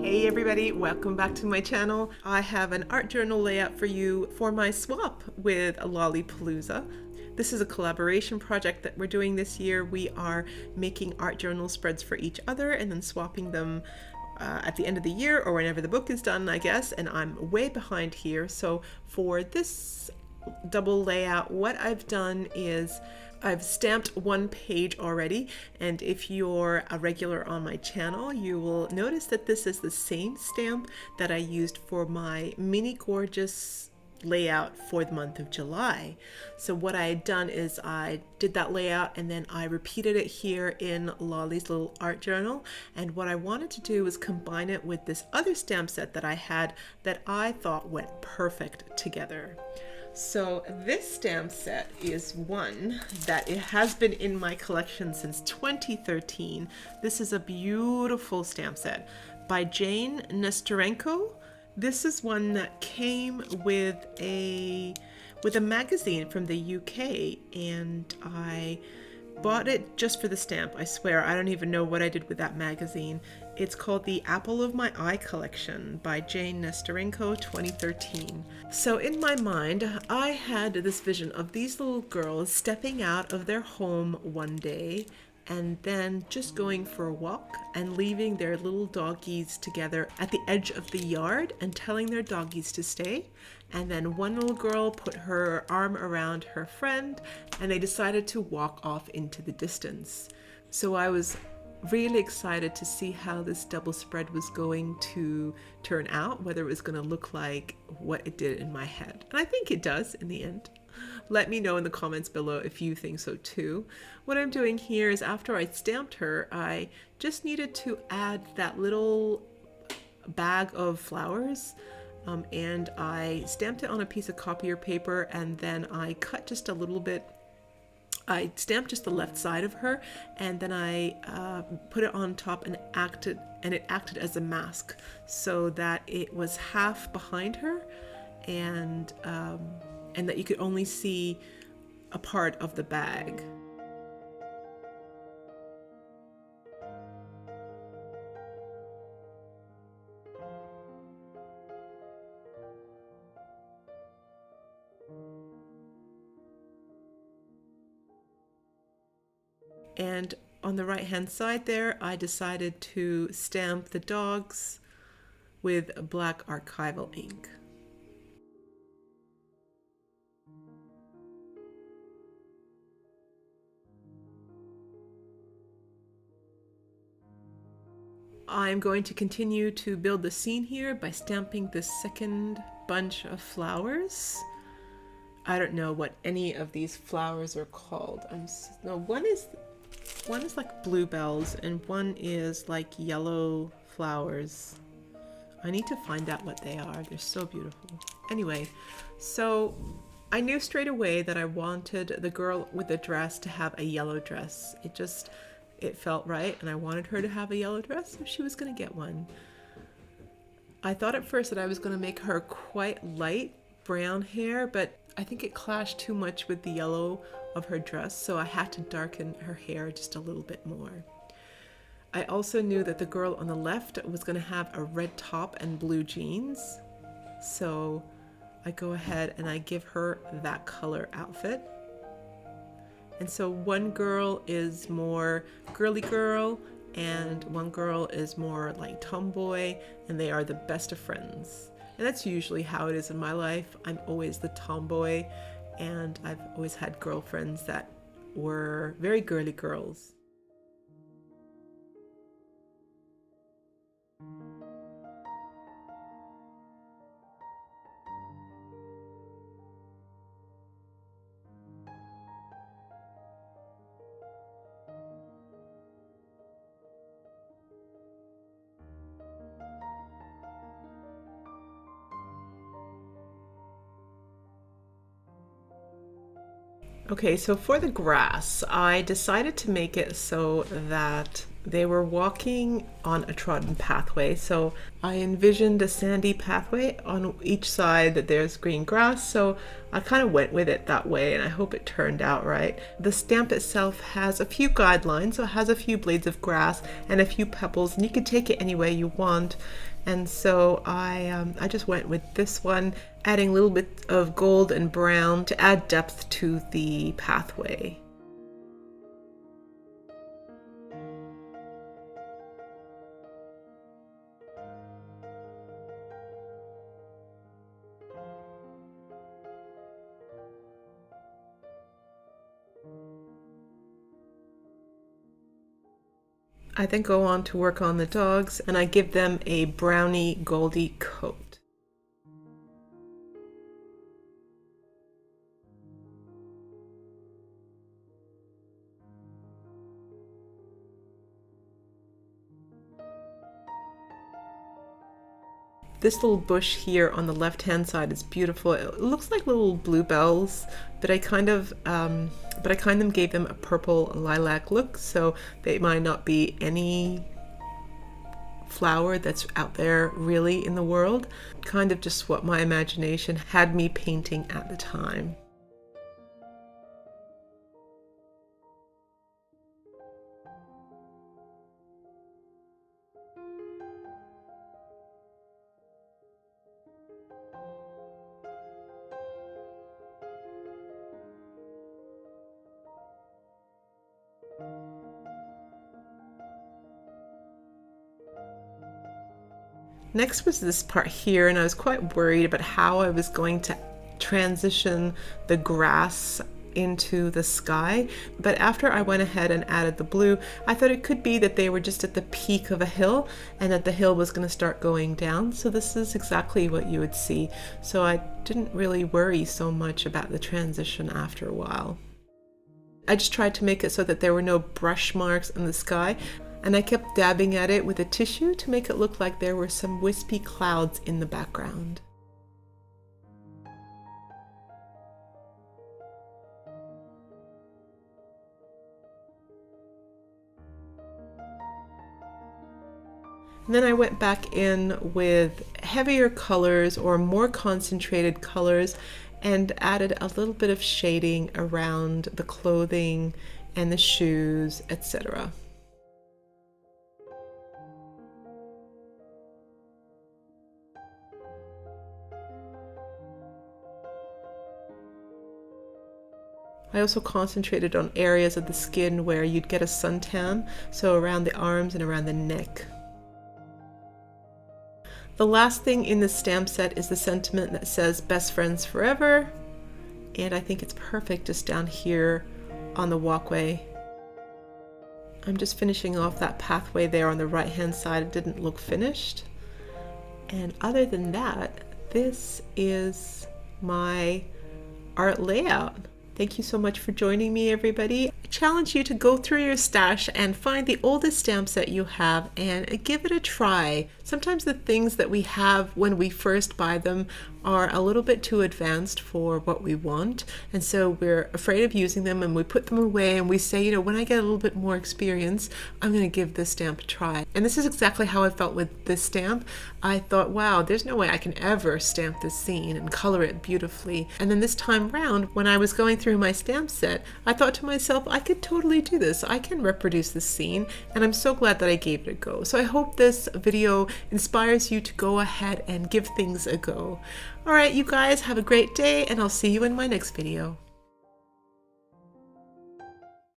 Hey everybody, welcome back to my channel. I have an art journal layout for you for my swap with Palooza. This is a collaboration project that we're doing this year. We are making art journal spreads for each other and then swapping them at the end of the year or whenever the book is done, I guess, and I'm way behind here. So for this double layout, what I've done is I've stamped one page already, and if you're a regular on my channel, you will notice that this is the same stamp that I used for my mini gorgeous layout for the month of July. So what I had done is I did that layout and then I repeated it here in Lolly's little art journal, and what I wanted to do was combine it with this other stamp set that I had that I thought went perfect together. So this stamp set is one that it has been in my collection since 2013. This is a beautiful stamp set by Jane Nestorenko. This is one that came with a magazine from the UK, and I bought it just for the stamp. I swear, I don't even know what I did with that magazine. It's called the Apple of My Eye Collection by Jane Nestorenko, 2013. So in my mind, I had this vision of these little girls stepping out of their home one day and then just going for a walk and leaving their little doggies together at the edge of the yard and telling their doggies to stay. And then one little girl put her arm around her friend and they decided to walk off into the distance. So I was really excited to see how this double spread was going to turn out, whether it was going to look like what it did in my head. And I think it does in the end. Let me know in the comments below if you think so too. What I'm doing here is after I stamped her, I just needed to add that little bag of flowers, and I stamped it on a piece of copier paper, and then I cut just a little bit. I stamped just the left side of her, and then I put it on top and it acted as a mask so that it was half behind her, and that you could only see a part of the bag. And on the right hand side there, I decided to stamp the dogs with black archival ink. I'm going to continue to build the scene here by stamping the second bunch of flowers. I don't know what any of these flowers are called. One is like bluebells and one is like yellow flowers. I need to find out what they are. They're so beautiful. Anyway, so I knew straight away that I wanted the girl with the dress to have a yellow dress. It felt right, and I wanted her to have a yellow dress, so she was gonna get one. I thought at first that I was gonna make her quite light brown hair, but I think it clashed too much with the yellow of her dress, so I had to darken her hair just a little bit more. I also knew that the girl on the left was gonna have a red top and blue jeans, so I go ahead and I give her that color outfit. And so one girl is more girly girl and one girl is more like tomboy, and they are the best of friends. And that's usually how it is in my life. I'm always the tomboy, and I've always had girlfriends that were very girly girls. Okay, so for the grass, I decided to make it so that They were walking on a trodden pathway, so I envisioned a sandy pathway on each side that there's green grass, so I kind of went with it that way, and I hope it turned out right. The stamp itself has a few guidelines, so it has a few blades of grass and a few pebbles, and you can take it any way you want. And so I just went with this one, adding a little bit of gold and brown to add depth to the pathway. I then go on to work on the dogs, and I give them a browny goldy coat. This little bush here on the left hand side is beautiful. It looks like little bluebells, but I kind of gave them a purple lilac look, so they might not be any flower that's out there really in the world. Kind of just what my imagination had me painting at the time. Next was this part here, and I was quite worried about how I was going to transition the grass into the sky, but after I went ahead and added the blue, I thought it could be that they were just at the peak of a hill and that the hill was going to start going down. So this is exactly what you would see. So I didn't really worry so much about the transition after a while. I just tried to make it so that there were no brush marks in the sky, and I kept dabbing at it with a tissue to make it look like there were some wispy clouds in the background. And then I went back in with heavier colors or more concentrated colors and added a little bit of shading around the clothing and the shoes, etc. I also concentrated on areas of the skin where you'd get a suntan, so around the arms and around the neck. The last thing in the stamp set is the sentiment that says best friends forever, and I think it's perfect just down here on the walkway. I'm just finishing off that pathway there on the right hand side. It didn't look finished. And other than that, this is my art layout. Thank you so much for joining me, everybody. I challenge you to go through your stash and find the oldest stamp set you have and give it a try. Sometimes the things that we have when we first buy them are a little bit too advanced for what we want, and so we're afraid of using them and we put them away and we say, you know, when I get a little bit more experience, I'm going to give this stamp a try. And this is exactly how I felt with this stamp. I thought, wow, there's no way I can ever stamp this scene and color it beautifully. And then this time round, when I was going through my stamp set, I thought to myself, I could totally do this. I can reproduce this scene, and I'm so glad that I gave it a go. So I hope this video inspires you to go ahead and give things a go. All right, you guys, have a great day, and I'll see you in my next video.